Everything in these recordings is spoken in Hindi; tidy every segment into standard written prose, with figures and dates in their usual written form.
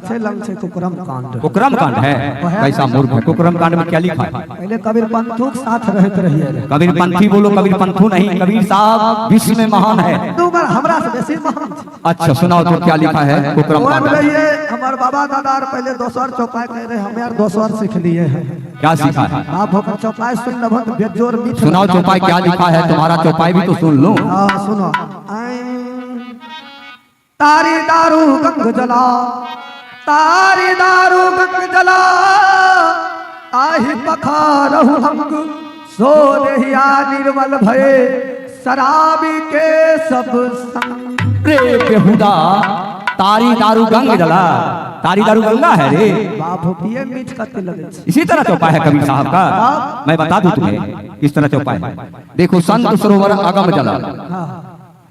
से लंग से कुकरम कांड। कुकरम कांड है, कैसा मूर्ख है। कुकरम कांड में क्या लिखा है? पहले कबीर पंथू के साथ रहते रहिए। कबीर पंथी बोलो, कबीर पंथू नहीं। कबीर साहब विश्व में महान है। तू बार हमरा से बेसी महान। अच्छा सुनाओ तो क्या लिखा है कुकरम कांड में? हमारे बाबा दादा पहले दोसर चौपाई कह रहे, हम यार दोसर सीख लिए हैं। क्या सीखा है? आप होकर चौपाई सुन लभत बेजोर मीठ। सुनाओ चौपाई क्या लिखा है? तुम्हारा चौपाई भी तो सुन लो। सुनो। तारी दारू गंग जला, तारी दारू गंग जला, आही पखारहु अंग, सो देहिया निर्मल भये, शराबी के सब संग। रे बेहुदा, तारी दारू गंग जला। तारी दारू गंगा है रे बाप पिए मीठ करते लगे। इसी तरह चौपाई है कबीर साहब का। मैं बता दूं तुम्हें किस तरह चौपाई है। देखो, संत सरोवर अगम जला।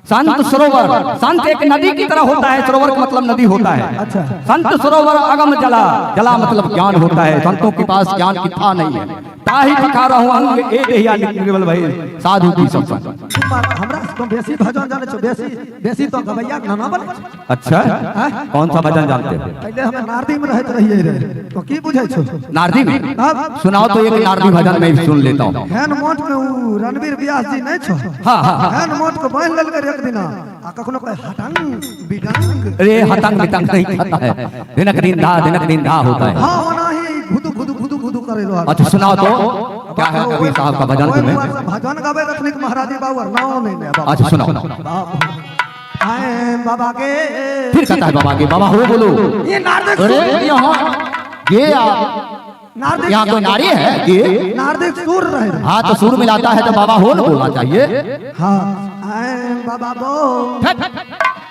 संत सरोवर, संत एक नदी की तरह होता है। सरोवर का मतलब नदी होता है। अच्छा। संत सरोवर अगम जला, जला मतलब ज्ञान होता है। संतों के पास ज्ञान की था नहीं है। ताही पखा रहा हूं अंग ए देहिया निर्मल भये, साधु की सब संग। हमरा तो बेसी भजन जाने छो, बेसी तो गवैया गाना बने। अच्छा, कौन सा भजन जानते हो? पहले हम नारदी में रहते रहिए रे, तो की बुझै छो? नारदी में सुनाओ तो एक नारदी भजन मैं भी सुन लेता हूं। हैन मोट में उ रणवीर व्यास जी नहीं छो? हां हां, हैन मोट को बांध लेल कर एक दिन आ कखनो कोई हटंग बिडंग। रे हटंग बिटंग नहीं खाता है, दिनक दिन धा होता है। हां ओना ही घुदु घुदु घुदु घुदु करे लो। अच्छा सुनाओ तो क्या है कबीर साहब का भजन तुम्हें? भजन गावे रखने के महाराजी बाबू नाव नहीं ले। अच्छा सुनाओ। आए बाबा के, फिर कहता है बाबा के। बाबा हो बोलो। ये नारद, अरे यहाँ ये नारद यहाँ तो नारी है ये। नारद सुर रहे। हाँ तो सुर मिलाता है तो बाबा हो ना बोलना चाहिए। हाँ आए बाबा बो,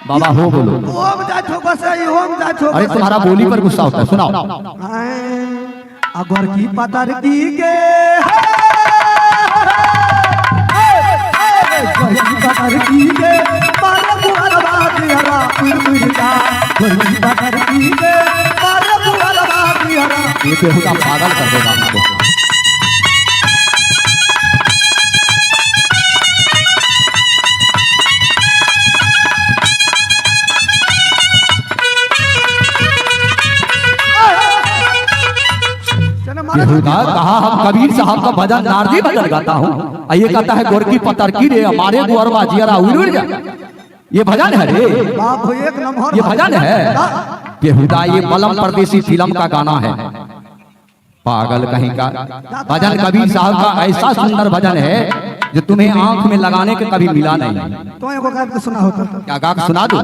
बाबा हो बोलो। ओम जाछो बसे, ओम जाछो। अरे तुम्हारा बोली पर गुस्सा होता है। सुनाओ। अगर की पतर की के, पतर की के मारा बुआर बादियारा पुरपुरता, पतर की के मारा बुआर बादियारा। ये बेहुदा पागल कर देगा आपको। बेहुदा कहा हम कबीर साहब का भजन नारदी भजन गाता हूँ। ये कहता है गोरकी पतर की रे हमारे गुअरवा जियरा उड़ जा। ये भजन है रे, बाप एक नंबर ये भजन है। बेहुदा ये मलम परदेसी फिल्म का गाना है। पागल कहीं का। भजन कबीर साहब का ऐसा सुंदर भजन है जो तुम्हें आंख में लगाने के कभी मिला नहीं। तो एगो गा के सुना होता। क्या गा के सुना दो?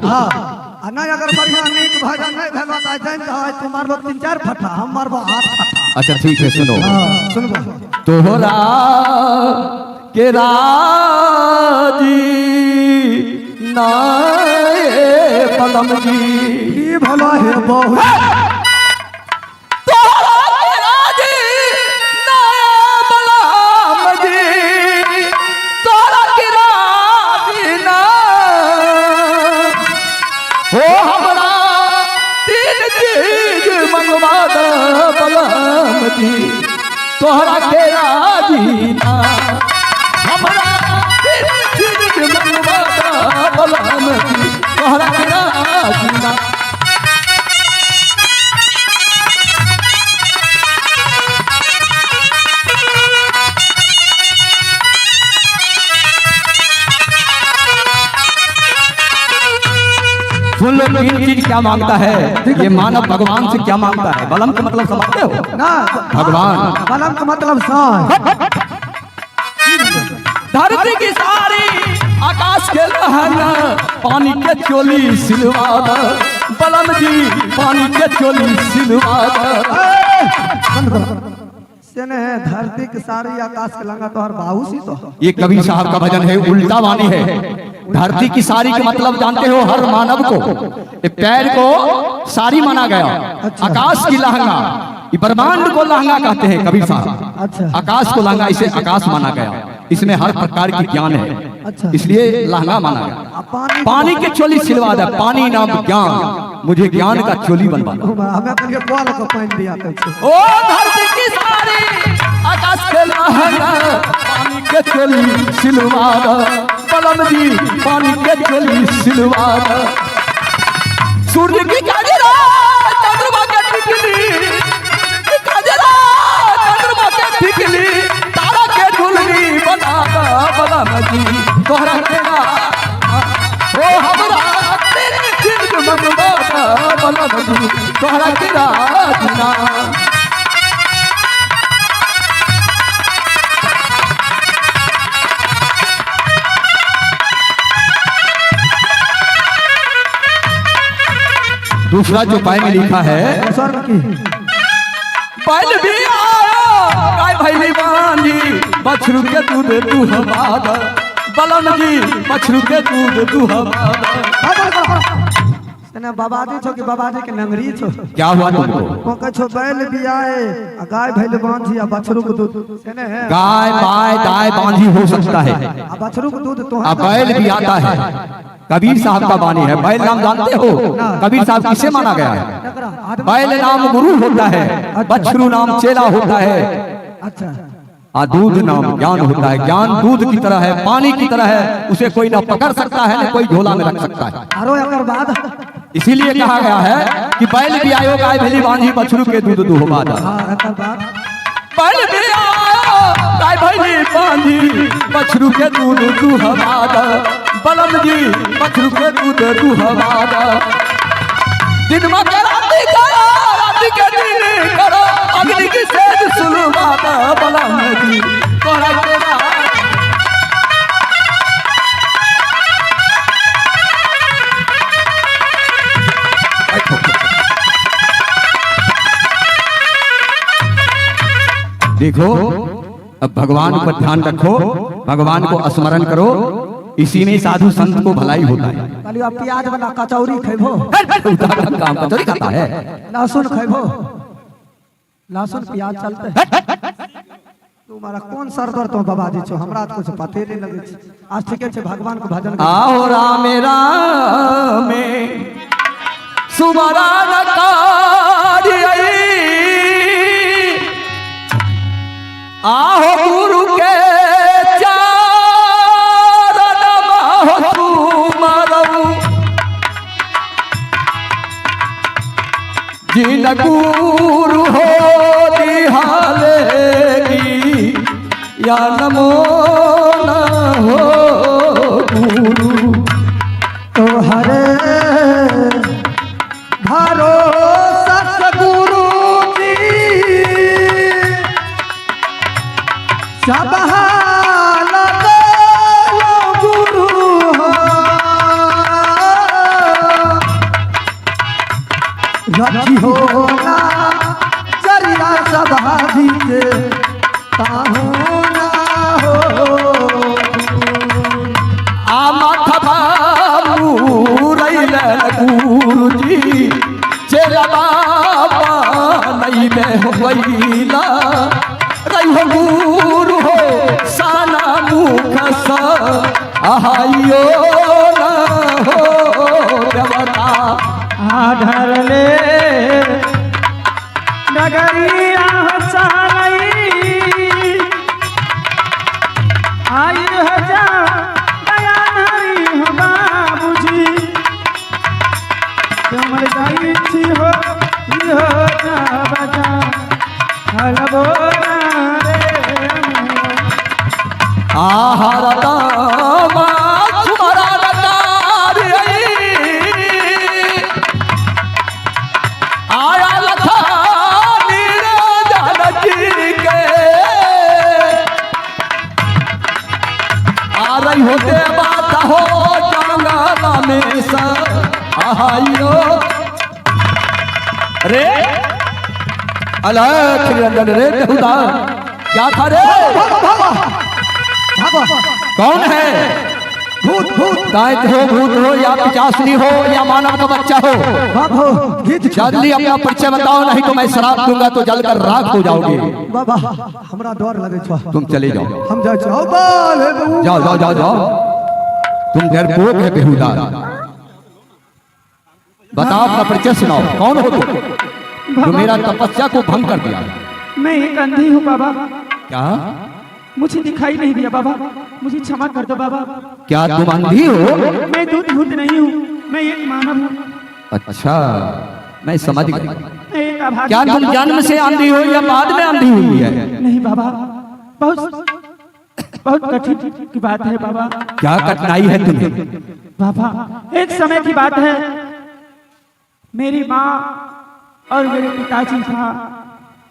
हां ना, अगर बढ़िया नीक भजन नहीं भेला त जान जाए तुम मारबो 3-4 फटा, हम मारबो 8 फटा। अच्छा ठीक है सुनो। हां सुनबो। तोहरा के राजी नाए पलम जी, ई भला है बहुत। हो हमरा तीन चीज मंगवा द बलम जी, तोहरा के राजी ना। हमरा तीन चीज मंगवा द बलम जी, तोहरा के राजी ना। सुन लो तीन चीज क्या मांगता है ये मानव भगवान से क्या मांगता है। बलम का मतलब समझते हो ना? भगवान। बलम का मतलब सांस। धरती की सारी आकाश के लहना, पानी के चोली सिलवाद बलम जी, पानी के चोली सिलवाद। धरती की सारी आकाश के लंगा तोहर बाहू सी तो। ये कबीर साहब का भजन है, उल्टा वाणी है। धरती की सारी का मतलब जानते हो हर मानव को, पैर को सारी माना गया। आकाश की लहंगा, ये ब्रह्मांड को लहंगा कहते हैं कबीर साहब। अच्छा। आकाश को लहंगा, इसे आकाश माना गया। इसमें हर प्रकार की ज्ञान है, अच्छा। इसलिए लहंगा माना गया। पानी के चोली सिलवा दे, पानी नाम ज्ञान, मुझे ज्ञान का चोली बनवा दो। हमें कहिए कॉल को पानी दिया कैसे। ओ धरती की सारी आकाश के लहंगा, पानी के चोली सिलवा दो बलम जी, पानी के चोली सिलवा दो। सूर्य की काली रात बसरू तोहरा के राजना। दूसरा जो पाए में लिखा है, स्वर्ग की बैल भी आया गाय भैली बांधी बछरू के दूध दुहबाद, बलम जी बछरू के दूध दुहबाद। ना बाबाजी छो कि बाबाजी के नंगरी छो? क्या हुआ तुमको? को कछो बैल भी आए गाय भैल बांधी आ बछरू को दूध सेने है। गाय बाय दाय बांधी हो सकता है, आ बछरू को दूध तो अब बैल भी आता है। कबीर साहब का बानी है। बैल नाम जानते हो कबीर साहब किसे माना गया है? बैल नाम गुरु होता है, बछरू नाम चेला होता है, अच्छा दूध नाम ज्ञान होता है। ज्ञान दूध की तरह है, पानी की तरह है, उसे कोई ना पकड़ सकता है ना कोई झोला में रख सकता है। आरो एकर बाद इसीलिए कहा गया है कि बैल भी आयो गाय भैली बांधी बछरू के दूध दुहबाद। हां एकर बाद बैल भी आयो गाय भैली बांधी बछरू के दूध दुहबाद, बलम जी बछरू के दूध दुहबाद। दिन में राति करो राति के दिन करो अग्नि की सेज सुलवाद, बलम जी तोहरा के देखो। अब भगवान पर ध्यान रखो, भगवान को स्मरण करो, इसी में साधु संत को भलाई होता है। कहलियो आप प्याज वाला कचौरी खैबो? काम कचौरी खाता है। लहसुन खैबो? लहसुन प्याज चलते है। तुम्हारा कौन सर दर्द तो बाबाजी छो? हमरा तो कुछ पते नहीं लगे छे। आज ठीके छे भगवान को भजन आओ राम राम सुमरन करियै, आहो गुरु के चरण मह सुमरऊ, जिन गुरु हो दिहालेगी या नमो न हो गुरु। तो हरे भरोसा सतगुरु जी सब हाल गुरु हो, रखी हो ना चरिया सभा दीजे ताहू ना हो। आमथबा मुरैल गुरु जी चेला बाबा नहीं में होइला, रहो गुरु हो साना मुख सा आहाइयो न हो देवता। आधर ले नगरिया चालई आई हो जा दया नारी हो बाबूजी, तुमर गई थी हो जा बजा हलबो आहार दामा तुम्हारा नकार आया लखा नीरे जानकी के, आ रही होते बात हो जंगला में सा आइयो रे अलख निरंजन रे बेहुदा क्या था रे? कौन है? भूत भूत दैत्य हो, भूत हो या पिचासनी हो या मानव का बच्चा हो, बाबा गीत जल्दी अपना परिचय बताओ, नहीं तो मैं शराब दूंगा तो जलकर राख हो जाओगे। बाबा हमरा डर लगे छो। तुम चले जाओ, हम जाए छो बाल जाओ जाओ जाओ जाओ। तुम डरपोक है बेहुदा। बताओ अपना परिचय सुनाओ, कौन हो तुम जो मेरा तपस्या को भंग कर दिया? मैं एक अंधी हूँ बाबा, क्या मुझे दिखाई नहीं दिया बाबा, मुझे क्षमा कर दो बाबा। क्या तुम अंधी हो? मैं दूध भूत नहीं हूँ, मैं एक मानव हूँ। अच्छा मैं समझ गया। मैं एक अभागी। क्या तुम जन्म से अंधी हो या बाद में अंधी हुई है? नहीं बाबा, बहुत बहुत कठिन की बात है बाबा। क्या कठिनाई है तुम्हें? बाबा एक समय की बात है, मेरी माँ और मेरे पिताजी था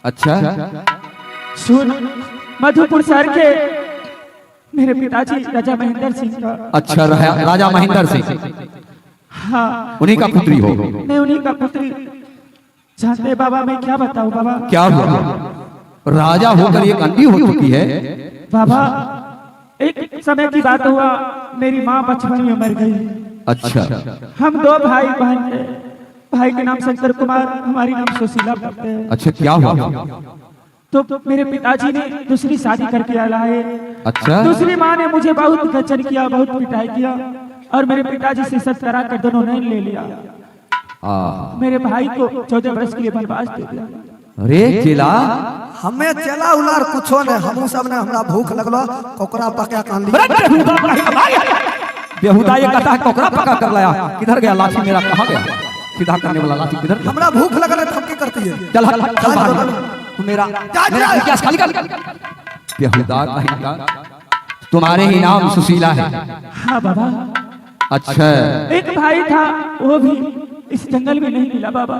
अच्छा सुन मधुपुर शहर के मेरे पिताजी राजा महेंद्र सिंह का। अच्छा राजा महेंद्र सिंह, हाँ उन्हीं का पुत्री हो? मैं उन्हीं का पुत्री। जानते बाबा मैं क्या बताऊं बाबा? क्या हुआ? राजा होकर ये अंधी हो चुकी है बाबा। एक समय की बात हुआ, मेरी माँ बचपन में मर गई। अच्छा हम दो भाई बहन थे, भाई के नाम शंकर कुमार, हमारी नाम सुशीला पड़ते हैं। अच्छा क्या हुआ? तो मेरे पिताजी ने दूसरी शादी करके लाए। अच्छा दूसरी माँ ने मुझे बहुत खच्चर किया, बहुत पिटाई किया और मेरे पिताजी से सब करा कर दोनों ने ले लिया। मेरे भाई को 14 वर्ष के लिए वनवास दे दिया। अरे चेला, हमें चला उलार कुछो ने, हम सब ने हमरा भूख लगलो कोकरा पका कान ली। बेहुदा ये कहता है कोकरा पका कर लाया। किधर गया लाठी मेरा? कहाँ गया सीधा करने वाला लाठी? किधर? हमरा भूख लगल है तो हम की करती है? चल चल बाहर। तू मेरा गैस खाली कर। बेहुदा कहीं का, तुम्हारे ही नाम सुशीला है? हाँ बाबा। अच्छा एक भाई था, वो भी इस जंगल में नहीं मिला बाबा।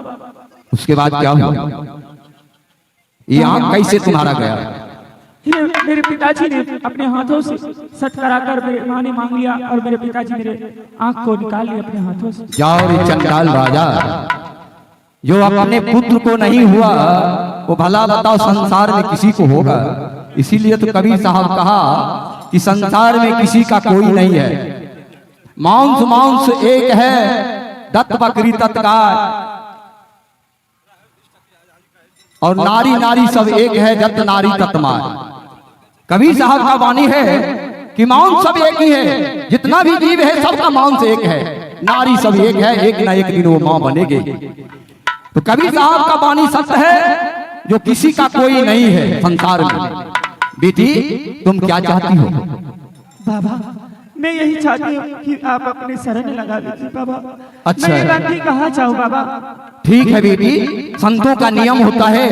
उसके बाद क्या हुआ? ये आंख कैसे तुम्हारा गया? मेरे पिताजी ने अपने हाथों से सट कराकर मेरे माँ ने मांग लिया और मेरे पिताजी मेरे आंख को निकाल लिया अपने हाथों से। जाओ रे चंडाल राजा, जो अपने पुत्र को नहीं हुआ वो भला बताओ संसार में किसी को होगा? इसीलिए तो कबीर साहब कहा कि संसार में किसी का कोई नहीं है। मांस मांस एक है, दत्त बकरी तत्काल, और नारी नारी सब एक है, जत नारी तत्मार। कबीर साहब का वाणी है कि मांस सब एक ही है, जितना भी जीव है सबका मांस एक है, नारी सब एक है, एक ना एक दिन वो मां बनेगी। तो कबीर साहब का वाणी सत्य है, जो किसी का कोई नहीं है संसार में। बेटी तुम क्या चाहती हो? बाबा मैं यही चाहती हूँ कि आप अपने शरण लगा दीजिए बाबा। अच्छा मैं राखी कहाँ चाहूँ बाबा? ठीक है बेटी, संतों का नियम होता है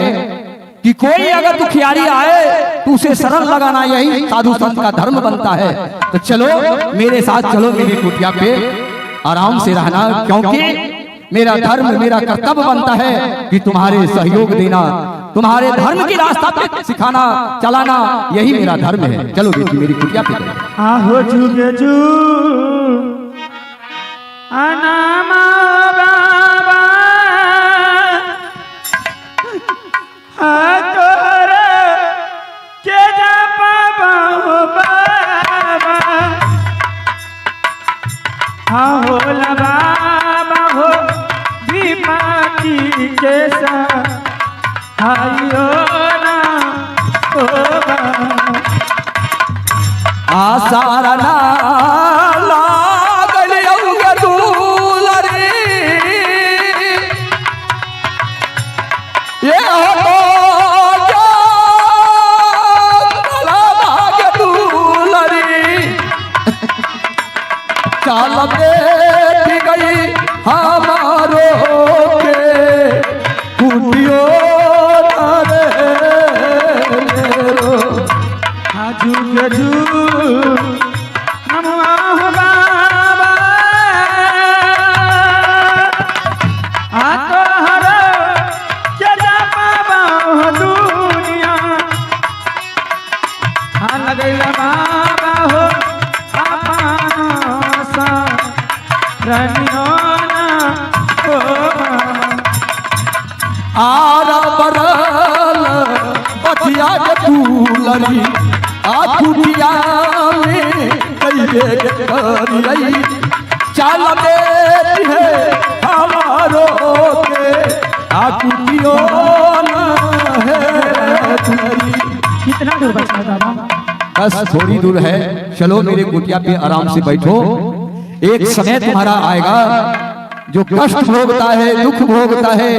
कि कोई अगर दुखियारी आए तो उसे शरण लगाना, यही साधु संत का धर्म बनता है। तो चलो मेरे साथ चलो, मेरी कुटिया पे आराम से रहना, क्योंकि मेरा धर्म मेरा कर्तव्य बनता है कि तुम्हारे सहयोग देना, तुम्हारे धर्म की रास्ता पे सिखाना चलाना, यही मेरा धर्म है। चलो बेटी मेरी कुटिया पे। आहो जुगे जू अनामा बाबा तोरे के जा बाबा हो बाबा। आहो ला बाबा हो बीमारी के आइयो ना ओ बाबा। आसारा लागल यौग दूलरी, ये हो भाग दूलरी, चाल बेटी गई हमारो के कुटियो आरा बरल बतिया के दूलरी, आ कुटिया में कहिए करिए, चाल बेटी है हमारो के आ कुटियो न है तुम्हारी। कितना दूर बचा बाबा? बस थोड़ी दूर है, चलो मेरे कुटिया पे आराम से बैठो। एक समय तुम्हारा आएगा जो कष्ट भोगता है, दुख भोगता है,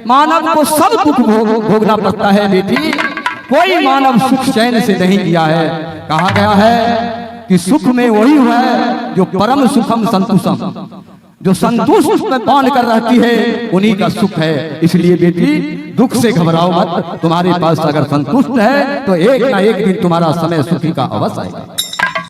मानव को सब दुख भोगना पड़ता है बेटी। कोई मानव सुख चैन से नहीं किया है। कहा गया है कि सुख में वही हुआ है जो परम सुखम संतुष्टम, जो संतुष्ट में बांध कर रहती है उन्हीं का सुख है। इसलिए बेटी दुख से घबराओ मत, तुम्हारे पास अगर संतुष्ट है तो एक ना एक दिन तुम्हारा समय सुखी का अवश्य आएगा।